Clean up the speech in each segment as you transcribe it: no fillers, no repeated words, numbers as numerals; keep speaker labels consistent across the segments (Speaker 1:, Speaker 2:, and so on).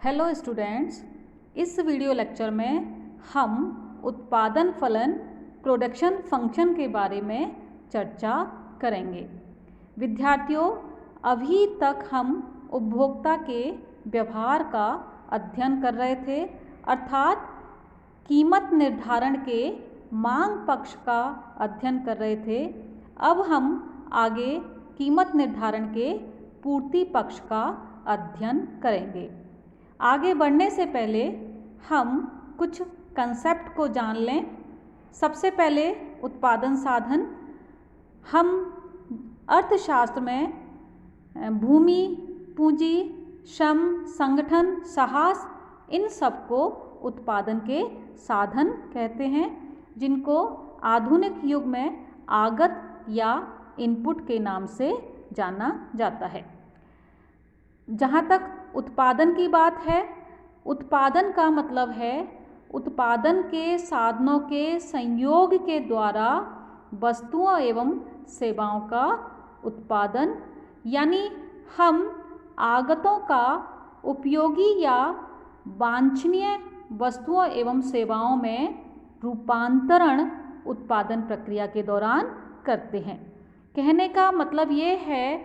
Speaker 1: Hello students, इस video lecture में हम उत्पादन फलन प्रोडक्शन फंक्शन के बारे में चर्चा करेंगे। विद्यार्थियों, अभी तक हम उपभोक्ता के व्यवहार का अध्ययन कर रहे थे, अर्थात कीमत निर्धारण के मांग पक्ष का अध्ययन कर रहे थे। अब हम आगे कीमत निर्धारण के पूर्ति पक्ष का अध्ययन करेंगे। आगे बढ़ने से पहले हम कुछ कंसेप्ट को जान लें। सबसे पहले उत्पादन साधन। हम अर्थशास्त्र में भूमि, पूंजी, श्रम, संगठन, साहस, इन सब को उत्पादन के साधन कहते हैं, जिनको आधुनिक युग में आगत या इनपुट के नाम से जाना जाता है। जहाँ तक उत्पादन की बात है, उत्पादन का मतलब है उत्पादन के साधनों के संयोग के द्वारा वस्तुओं एवं सेवाओं का उत्पादन, यानी हम आगतों का उपयोगी या वांछनीय वस्तुओं एवं सेवाओं में रूपांतरण उत्पादन प्रक्रिया के दौरान करते हैं। कहने का मतलब ये है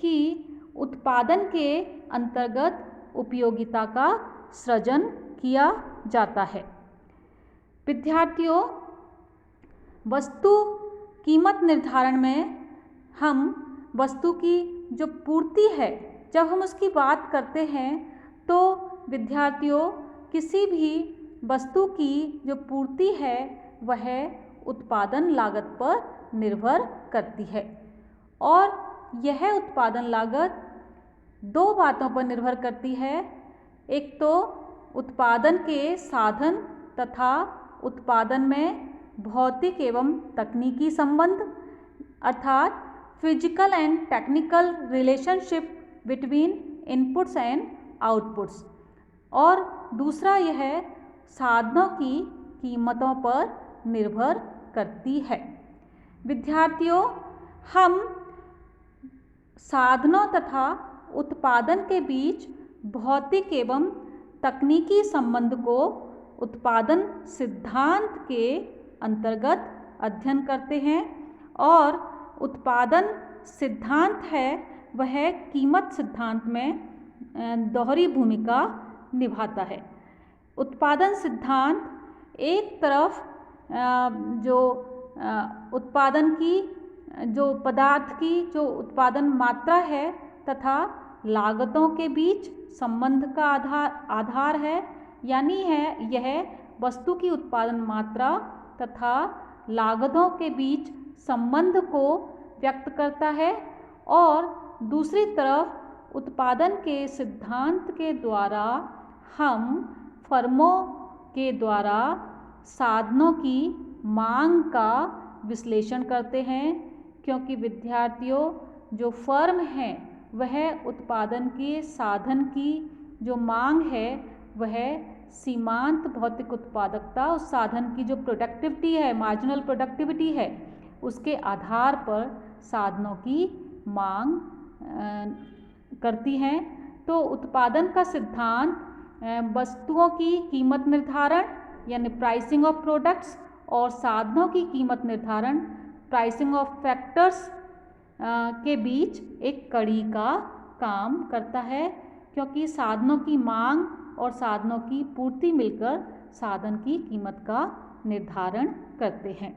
Speaker 1: कि उत्पादन के अंतर्गत उपयोगिता का सृजन किया जाता है। विद्यार्थियों, वस्तु कीमत निर्धारण में हम वस्तु की जो पूर्ति है, जब हम उसकी बात करते हैं तो विद्यार्थियों, किसी भी वस्तु की जो पूर्ति है वह उत्पादन लागत पर निर्भर करती है। और यह उत्पादन लागत दो बातों पर निर्भर करती है। एक तो उत्पादन के साधन तथा उत्पादन में भौतिक एवं तकनीकी संबंध, अर्थात physical and technical relationship between inputs and outputs. और दूसरा यह साधनों की कीमतों पर निर्भर करती है। विद्यार्थियों, हम साधनों तथा उत्पादन के बीच भौतिक एवं तकनीकी संबंध को उत्पादन सिद्धांत के अंतर्गत अध्ययन करते हैं। और उत्पादन सिद्धांत है वह कीमत सिद्धांत में दोहरी भूमिका निभाता है। उत्पादन सिद्धांत एक तरफ जो उत्पादन की जो पदार्थ की जो उत्पादन मात्रा है तथा लागतों के बीच संबंध का आधार है, यानी यह वस्तु की उत्पादन मात्रा तथा लागतों के बीच संबंध को व्यक्त करता है। और दूसरी तरफ उत्पादन के सिद्धांत के द्वारा हम फर्मों के द्वारा साधनों की मांग का विश्लेषण करते हैं, क्योंकि विद्यार्थियों, जो फर्म है वह उत्पादन के साधन की जो मांग है वह सीमांत भौतिक उत्पादकता, उस साधन की जो प्रोडक्टिविटी है, मार्जिनल प्रोडक्टिविटी है, उसके आधार पर साधनों की मांग करती हैं। तो उत्पादन का सिद्धांत वस्तुओं की कीमत निर्धारण यानी प्राइसिंग ऑफ प्रोडक्ट्स और साधनों की कीमत निर्धारण प्राइसिंग ऑफ फैक्टर्स के बीच एक कड़ी का काम करता है, क्योंकि साधनों की मांग और साधनों की पूर्ति मिलकर साधन की कीमत का निर्धारण करते हैं।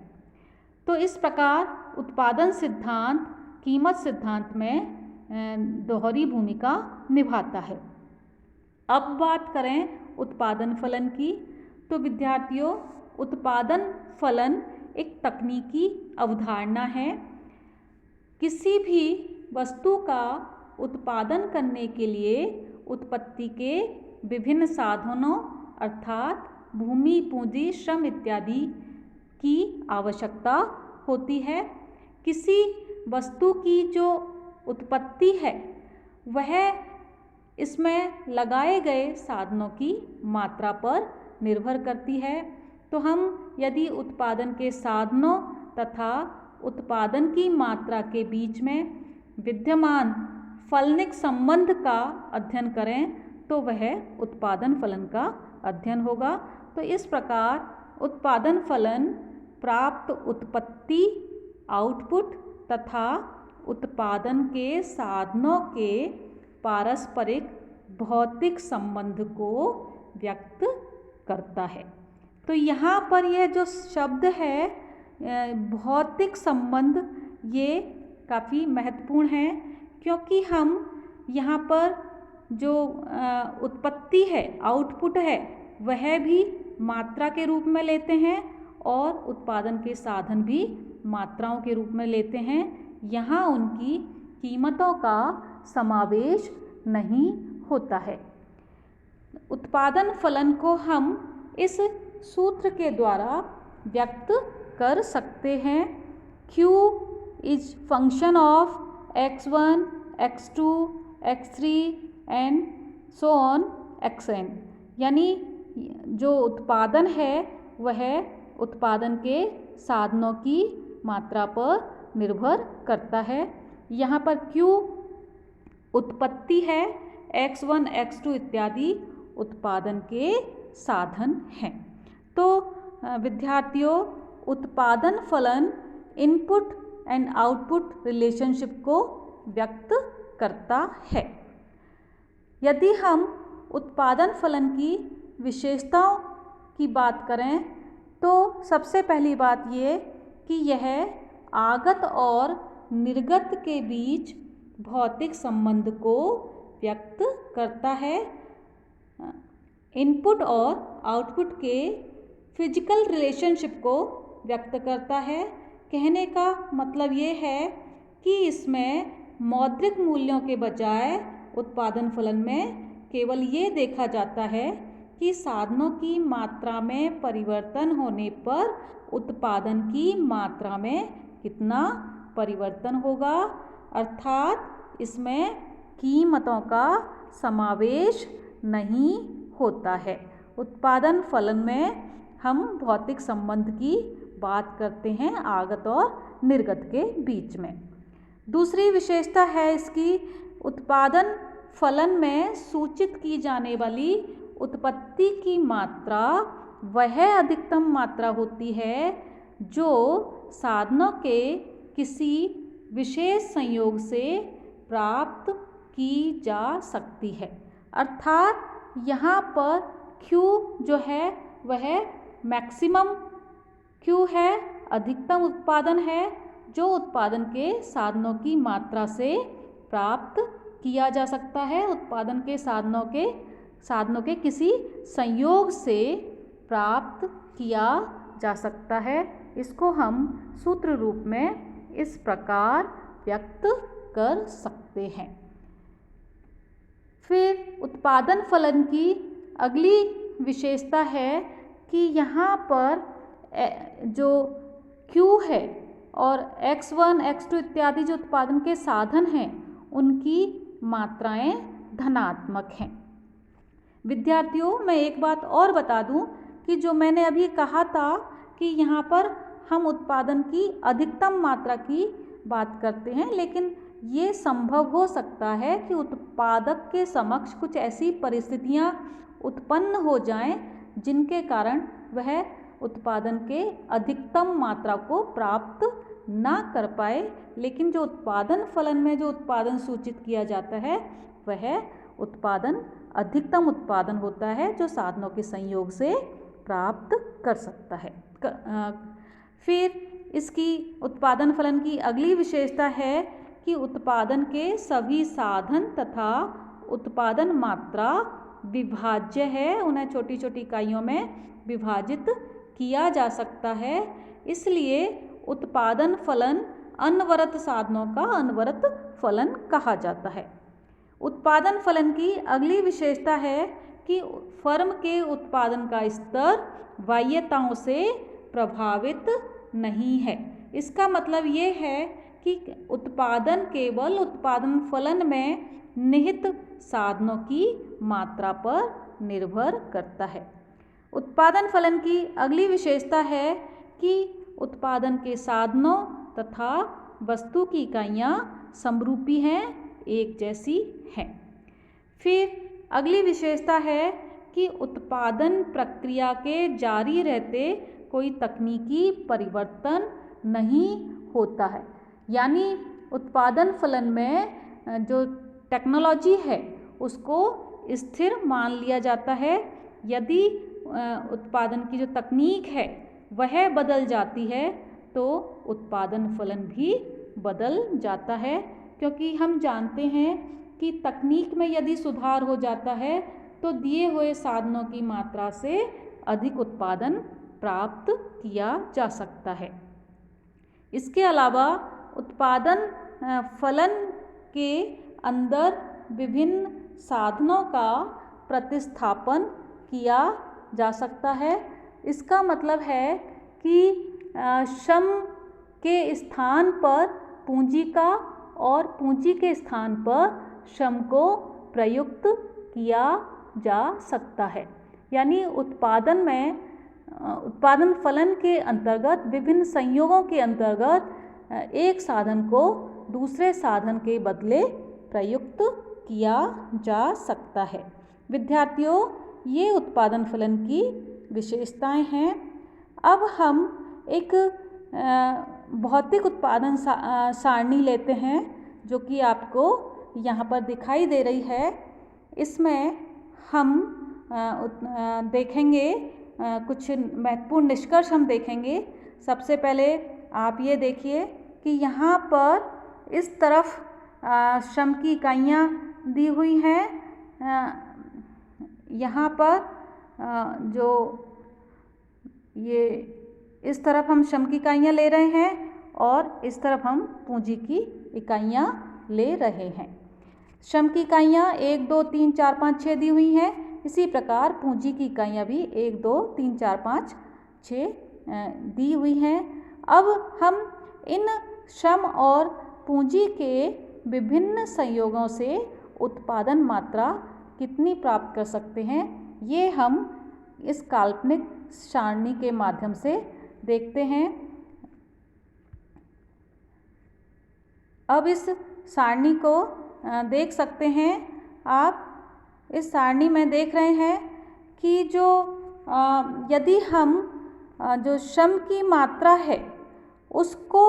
Speaker 1: तो इस प्रकार उत्पादन सिद्धांत कीमत सिद्धांत में दोहरी भूमिका निभाता है। अब बात करें उत्पादन फलन की, तो विद्यार्थियों, उत्पादन फलन एक तकनीकी अवधारणा है। किसी भी वस्तु का उत्पादन करने के लिए उत्पत्ति के विभिन्न साधनों अर्थात भूमि, पूंजी, श्रम इत्यादि की आवश्यकता होती है। किसी वस्तु की जो उत्पत्ति है वह इसमें लगाए गए साधनों की मात्रा पर निर्भर करती है। तो हम यदि उत्पादन के साधनों तथा उत्पादन की मात्रा के बीच में विद्यमान फलनिक संबंध का अध्ययन करें तो वह उत्पादन फलन का अध्ययन होगा। तो इस प्रकार उत्पादन फलन प्राप्त उत्पत्ति, आउटपुट तथा उत्पादन के साधनों के पारस्परिक भौतिक संबंध को व्यक्त करता है। तो यहाँ पर यह जो शब्द है भौतिक संबंध, ये काफ़ी महत्वपूर्ण है, क्योंकि हम यहाँ पर जो उत्पत्ति है, आउटपुट है, वह भी मात्रा के रूप में लेते हैं और उत्पादन के साधन भी मात्राओं के रूप में लेते हैं। यहाँ उनकी कीमतों का समावेश नहीं होता है। उत्पादन फलन को हम इस सूत्र के द्वारा व्यक्त कर सकते हैं। Q is function of x1, x2, x3 and so on xn। यानी जो उत्पादन है वह उत्पादन के साधनों की मात्रा पर निर्भर करता है। यहाँ पर Q उत्पत्ति है, x1, x2 इत्यादि उत्पादन के साधन हैं। तो विद्यार्थियों, उत्पादन फलन इनपुट एंड आउटपुट रिलेशनशिप को व्यक्त करता है। यदि हम उत्पादन फलन की विशेषताओं की बात करें तो सबसे पहली बात ये कि यह आगत और निर्गत के बीच भौतिक संबंध को व्यक्त करता है। इनपुट और आउटपुट के फिजिकल रिलेशनशिप को व्यक्त करता है। कहने का मतलब ये है कि इसमें मौद्रिक मूल्यों के बजाय उत्पादन फलन में केवल ये देखा जाता है कि साधनों की मात्रा में परिवर्तन होने पर उत्पादन की मात्रा में कितना परिवर्तन होगा, अर्थात इसमें कीमतों का समावेश नहीं होता है। उत्पादन फलन में हम भौतिक संबंध की बात करते हैं आगत और निर्गत के बीच में। दूसरी विशेषता है इसकी, उत्पादन फलन में सूचित की जाने वाली उत्पत्ति की मात्रा वह अधिकतम मात्रा होती है जो साधनों के किसी विशेष संयोग से प्राप्त की जा सकती है। अर्थात यहाँ पर Q जो है वह मैक्सिमम Q है, अधिकतम उत्पादन है जो उत्पादन के साधनों की मात्रा से प्राप्त किया जा सकता है, उत्पादन के साधनों के किसी संयोग से प्राप्त किया जा सकता है। इसको हम सूत्र रूप में इस प्रकार व्यक्त कर सकते हैं। फिर उत्पादन फलन की अगली विशेषता है कि यहाँ पर जो Q है और x1, x2 इत्यादि जो उत्पादन के साधन हैं उनकी मात्राएं धनात्मक हैं। विद्यार्थियों, मैं एक बात और बता दूं कि जो मैंने अभी कहा था कि यहाँ पर हम उत्पादन की अधिकतम मात्रा की बात करते हैं, लेकिन ये संभव हो सकता है कि उत्पादक के समक्ष कुछ ऐसी परिस्थितियाँ उत्पन्न हो जाएं जिनके कारण वह उत्पादन के अधिकतम मात्रा को प्राप्त ना कर पाए, लेकिन जो उत्पादन फलन में जो उत्पादन सूचित किया जाता है वह उत्पादन अधिकतम उत्पादन होता है जो साधनों के संयोग से प्राप्त कर सकता है। फिर इसकी उत्पादन फलन की अगली विशेषता है कि उत्पादन के सभी साधन तथा उत्पादन मात्रा विभाज्य है, उन्हें छोटी छोटी इकाइयों में विभाजित किया जा सकता है। इसलिए उत्पादन फलन अनवरत साधनों का अनवरत फलन कहा जाता है। उत्पादन फलन की अगली विशेषता है कि फर्म के उत्पादन का स्तर बाह्यताओं से प्रभावित नहीं है। इसका मतलब ये है कि उत्पादन केवल उत्पादन फलन में निहित साधनों की मात्रा पर निर्भर करता है। उत्पादन फलन की अगली विशेषता है कि उत्पादन के साधनों तथा वस्तु की इकाइयाँ समरूपी हैं, एक जैसी हैं। फिर अगली विशेषता है कि उत्पादन प्रक्रिया के जारी रहते कोई तकनीकी परिवर्तन नहीं होता है। यानी उत्पादन फलन में जो टेक्नोलॉजी है उसको स्थिर मान लिया जाता है। यदि उत्पादन की जो तकनीक है वह बदल जाती है तो उत्पादन फलन भी बदल जाता है, क्योंकि हम जानते हैं कि तकनीक में यदि सुधार हो जाता है तो दिए हुए साधनों की मात्रा से अधिक उत्पादन प्राप्त किया जा सकता है। इसके अलावा उत्पादन फलन के अंदर विभिन्न साधनों का प्रतिस्थापन किया जा सकता है। इसका मतलब है कि श्रम के स्थान पर पूंजी का और पूंजी के स्थान पर श्रम को प्रयुक्त किया जा सकता है। यानी उत्पादन फलन के अंतर्गत विभिन्न संयोगों के अंतर्गत एक साधन को दूसरे साधन के बदले प्रयुक्त किया जा सकता है। विद्यार्थियों, ये उत्पादन फलन की विशेषताएं हैं। अब हम एक भौतिक उत्पादन सारणी लेते हैं जो कि आपको यहाँ पर दिखाई दे रही है। इसमें हम देखेंगे कुछ महत्वपूर्ण निष्कर्ष हम देखेंगे। सबसे पहले आप ये देखिए कि यहाँ पर इस तरफ श्रम की इकाइयाँ दी हुई हैं। यहाँ पर जो ये इस तरफ हम श्रम की इकाइयाँ ले रहे हैं और इस तरफ हम पूंजी की इकाइयाँ ले रहे हैं। श्रम की इकाइयाँ 1, 2, 3, 4, 5, 6 दी हुई हैं। इसी प्रकार पूंजी की इकाइयाँ भी 1, 2, 3, 4, 5, 6 दी हुई हैं। अब हम इन श्रम और पूंजी के विभिन्न संयोगों से उत्पादन मात्रा कितनी प्राप्त कर सकते हैं, ये हम इस काल्पनिक सारणी के माध्यम से देखते हैं। अब इस सारणी को देख सकते हैं आप। इस सारणी में देख रहे हैं कि जो यदि हम जो श्रम की मात्रा है उसको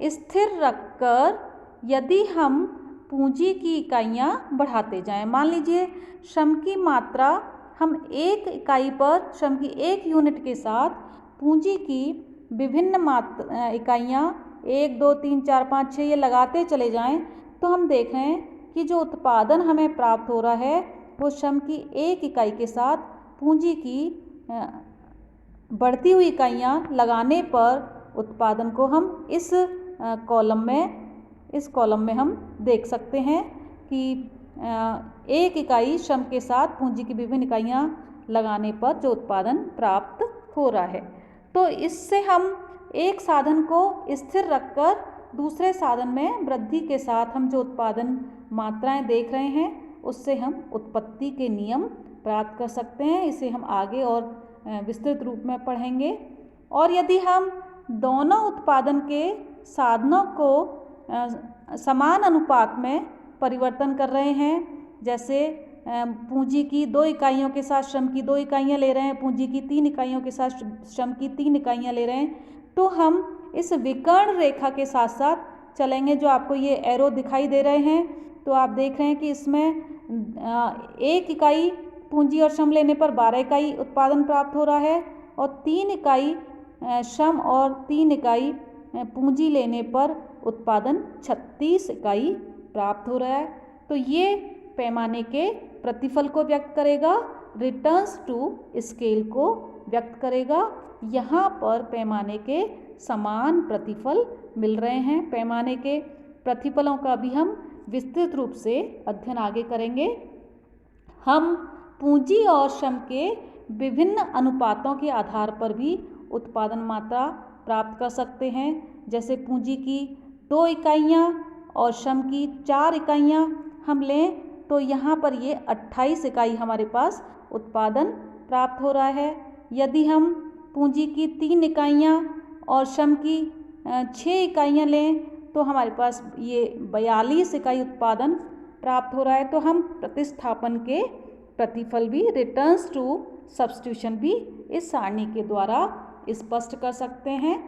Speaker 1: स्थिर रखकर यदि हम पूंजी की इकाइयाँ बढ़ाते जाएं, मान लीजिए श्रम की मात्रा हम एक इकाई पर श्रम की एक यूनिट के साथ पूंजी की विभिन्न इकाइयाँ 1, 2, 3, 4, 5, 6 ये लगाते चले जाएं, तो हम देख रहे हैं कि जो उत्पादन हमें प्राप्त हो रहा है वो श्रम की एक इकाई के साथ पूंजी की बढ़ती हुई इकाइयाँ लगाने पर उत्पादन को हम इस कॉलम में हम देख सकते हैं कि एक इकाई श्रम के साथ पूंजी की विभिन्न इकाइयाँ लगाने पर जो उत्पादन प्राप्त हो रहा है। तो इससे हम एक साधन को स्थिर रखकर दूसरे साधन में वृद्धि के साथ हम जो उत्पादन मात्राएं देख रहे हैं उससे हम उत्पत्ति के नियम प्राप्त कर सकते हैं। इसे हम आगे और विस्तृत रूप में पढ़ेंगे। और यदि हम दोनों उत्पादन के साधनों को समान अनुपात में परिवर्तन कर रहे हैं, जैसे पूंजी की 2 इकाइयों के साथ श्रम की 2 इकाइयाँ ले रहे हैं, पूंजी की 3 इकाइयों के साथ श्रम की 3 इकाइयाँ ले रहे हैं, तो हम इस विकर्ण रेखा के साथ साथ चलेंगे। जो आपको ये एरो दिखाई दे रहे हैं, तो आप देख रहे हैं कि इसमें 1 इकाई पूंजी और श्रम लेने पर 12 इकाई उत्पादन प्राप्त हो रहा है और 3 इकाई श्रम और 3 इकाई पूंजी लेने पर उत्पादन 36 इकाई प्राप्त हो रहा है। तो ये पैमाने के प्रतिफल को व्यक्त करेगा, रिटर्न्स टू स्केल को व्यक्त करेगा। यहाँ पर पैमाने के समान प्रतिफल मिल रहे हैं। पैमाने के प्रतिफलों का भी हम विस्तृत रूप से अध्ययन आगे करेंगे। हम पूंजी और श्रम के विभिन्न अनुपातों के आधार पर भी उत्पादन मात्रा प्राप्त कर सकते हैं। जैसे पूंजी की 2 इकाइयाँ और श्रम की 4 इकाइयाँ हम लें तो यहाँ पर ये 28 इकाई हमारे पास उत्पादन प्राप्त हो रहा है। यदि हम पूंजी की 3 इकाइयाँ और श्रम की 6 इकाइयाँ लें तो हमारे पास ये 42 इकाई उत्पादन प्राप्त हो रहा है। तो हम प्रतिस्थापन के प्रतिफल भी, रिटर्न्स टू सब्स्टिट्यूशन भी इस सारणी के द्वारा स्पष्ट कर सकते हैं।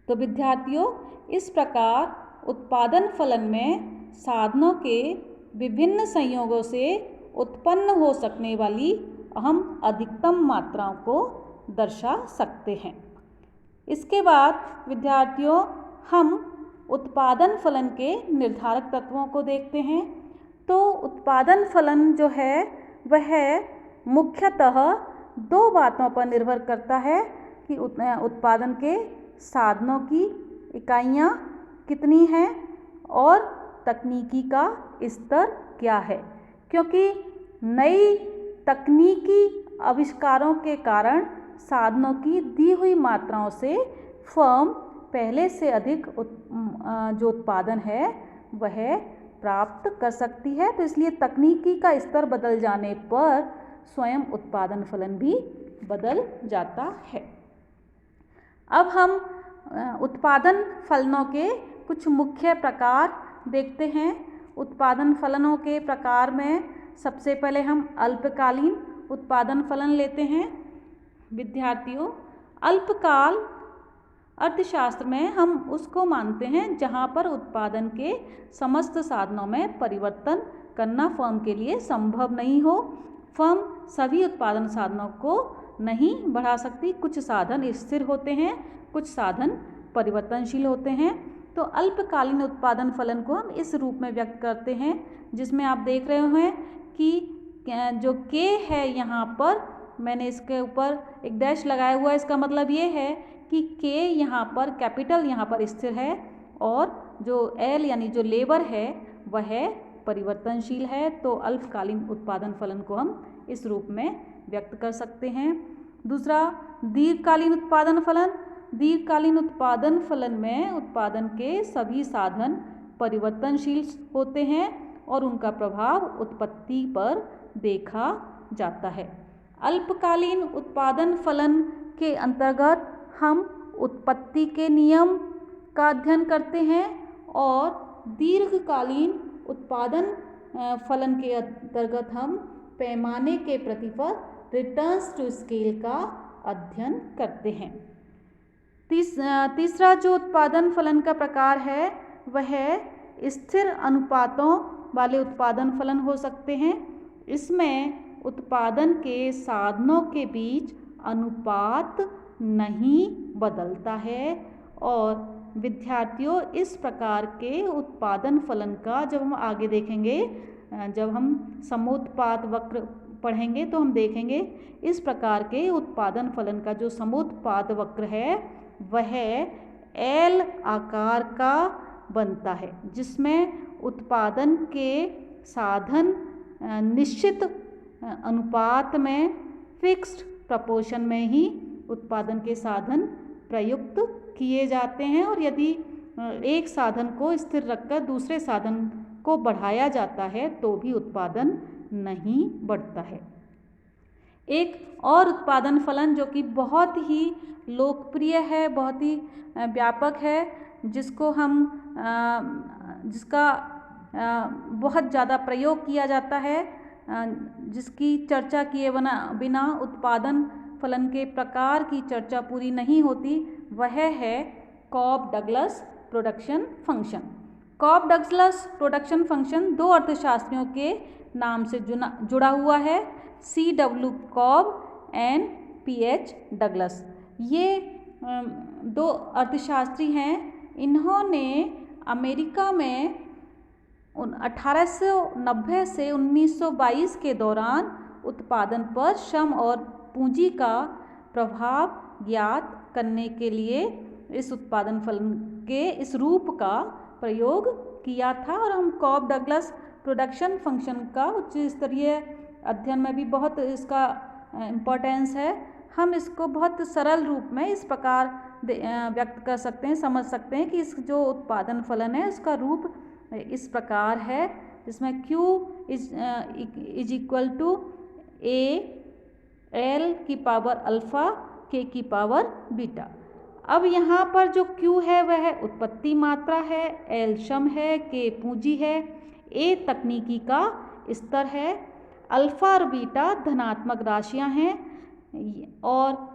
Speaker 1: तो विद्यार्थियों, इस प्रकार उत्पादन फलन में साधनों के विभिन्न संयोगों से उत्पन्न हो सकने वाली हम अधिकतम मात्राओं को दर्शा सकते हैं। इसके बाद विद्यार्थियों, हम उत्पादन फलन के निर्धारक तत्वों को देखते हैं। तो उत्पादन फलन जो है वह मुख्यतः दो बातों पर निर्भर करता है कि उत्पादन के साधनों की इकाइयाँ कितनी हैं और तकनीकी का स्तर क्या है, क्योंकि नई तकनीकी आविष्कारों के कारण साधनों की दी हुई मात्राओं से फर्म पहले से अधिक जो उत्पादन है वह प्राप्त कर सकती है। तो इसलिए तकनीकी का स्तर बदल जाने पर स्वयं उत्पादन फलन भी बदल जाता है। अब हम उत्पादन फलनों के कुछ मुख्य प्रकार देखते हैं। उत्पादन फलनों के प्रकार में सबसे पहले हम अल्पकालीन उत्पादन फलन लेते हैं। विद्यार्थियों, अल्पकाल अर्थशास्त्र में हम उसको मानते हैं जहाँ पर उत्पादन के समस्त साधनों में परिवर्तन करना फर्म के लिए संभव नहीं हो। फर्म सभी उत्पादन साधनों को नहीं बढ़ा सकती। कुछ साधन स्थिर होते हैं, कुछ साधन परिवर्तनशील होते हैं। तो अल्पकालीन उत्पादन फलन को हम इस रूप में व्यक्त करते हैं, जिसमें आप देख रहे हैं कि जो के है यहाँ पर मैंने इसके ऊपर एक डैश लगाया हुआ है। इसका मतलब ये है कि के यहाँ पर कैपिटल यहाँ पर स्थिर है और जो एल यानी जो लेबर है वह परिवर्तनशील है। तो अल्पकालीन उत्पादन फलन को हम इस रूप में व्यक्त कर सकते हैं। दूसरा, दीर्घकालीन उत्पादन फलन। दीर्घकालीन उत्पादन फलन में उत्पादन के सभी साधन परिवर्तनशील होते हैं और उनका प्रभाव उत्पत्ति पर देखा जाता है। अल्पकालीन उत्पादन फलन के अंतर्गत हम उत्पत्ति के नियम का अध्ययन करते हैं और दीर्घकालीन उत्पादन फलन के अंतर्गत हम पैमाने के प्रतिफल, रिटर्न्स टू स्केल का अध्ययन करते हैं। तीसरा जो उत्पादन फलन का प्रकार है वह स्थिर अनुपातों वाले उत्पादन फलन हो सकते हैं। इसमें उत्पादन के साधनों के बीच अनुपात नहीं बदलता है। और विद्यार्थियों, इस प्रकार के उत्पादन फलन का जब हम आगे देखेंगे, जब हम समोत्पाद वक्र पढ़ेंगे तो हम देखेंगे इस प्रकार के उत्पादन फलन का जो समोत्पाद वक्र है वह एल आकार का बनता है, जिसमें उत्पादन के साधन निश्चित अनुपात में फिक्स्ड प्रपोर्शन में ही उत्पादन के साधन प्रयुक्त किए जाते हैं। और यदि एक साधन को स्थिर रखकर दूसरे साधन को बढ़ाया जाता है तो भी उत्पादन नहीं बढ़ता है। एक और उत्पादन फलन जो कि बहुत ही लोकप्रिय है, बहुत ही व्यापक है, जिसको हम जिसका बहुत ज़्यादा प्रयोग किया जाता है, जिसकी चर्चा किए बिना उत्पादन फलन के प्रकार की चर्चा पूरी नहीं होती, वह है Cobb Douglas production function. Cobb Douglas production function दो अर्थशास्त्रियों के नाम से जुड़ा हुआ है, C.W. Cobb and P.H. Douglas. ये दो अर्थशास्त्री हैं। इन्होंने अमेरिका में 1890 से 1922 के दौरान उत्पादन पर श्रम और पूंजी का प्रभाव ज्ञात करने के लिए इस उत्पादन फलन के इस रूप का प्रयोग किया था। और हम कॉब-डगलस प्रोडक्शन फंक्शन का उच्च स्तरीय अध्ययन में भी बहुत इसका इम्पोर्टेंस है। हम इसको बहुत सरल रूप में इस प्रकार व्यक्त कर सकते हैं, समझ सकते हैं कि इस जो उत्पादन फलन है उसका रूप इस प्रकार है, जिसमें Q is equal to A L की पावर अल्फ़ा K की पावर बीटा। अब यहाँ पर जो Q है वह उत्पत्ति मात्रा है, L श्रम है, K पूंजी है, A तकनीकी का स्तर है। अल्फ़ा और बीटा धनात्मक राशियां हैं और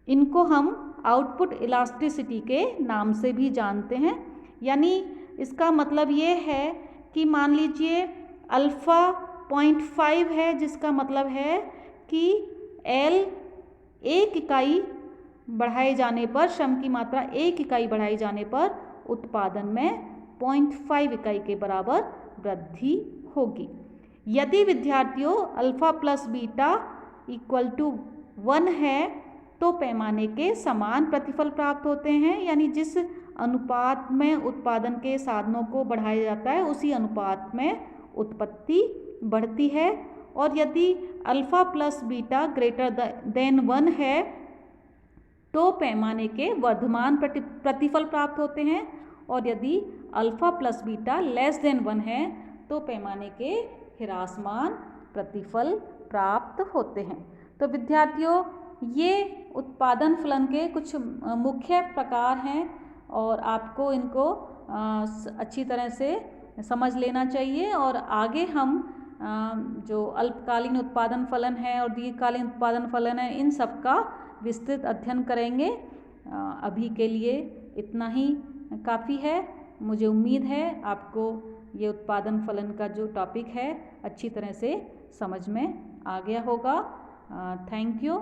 Speaker 1: इनको हम आउटपुट इलास्टिसिटी के नाम से भी जानते हैं। यानी इसका मतलब ये है कि मान लीजिए अल्फ़ा 0.5 है, जिसका मतलब है कि L 1 इकाई बढ़ाए जाने पर, श्रम की मात्रा 1 इकाई बढ़ाई जाने पर उत्पादन में 0.5 इकाई के बराबर वृद्धि होगी। यदि विद्यार्थियों alpha plus beta equal to 1 है तो पैमाने के समान प्रतिफल प्राप्त होते हैं। यानी जिस अनुपात में उत्पादन के साधनों को बढ़ाया जाता है उसी अनुपात में उत्पत्ति बढ़ती है। और यदि alpha plus beta greater than 1 है तो पैमाने के वर्धमान प्रतिफल प्राप्त होते हैं, और यदि alpha plus beta less than 1 है तो पैमाने के ह्रासमान प्रतिफल प्राप्त होते हैं। तो विद्यार्थियों, ये उत्पादन फलन के कुछ मुख्य प्रकार हैं और आपको इनको अच्छी तरह से समझ लेना चाहिए। और आगे हम जो अल्पकालीन उत्पादन फलन है और दीर्घकालीन उत्पादन फलन है, इन सब का विस्तृत अध्ययन करेंगे। अभी के लिए इतना ही काफ़ी है। मुझे उम्मीद है आपको ये उत्पादन फलन का जो टॉपिक है अच्छी तरह से समझ में आ गया होगा। Thank you.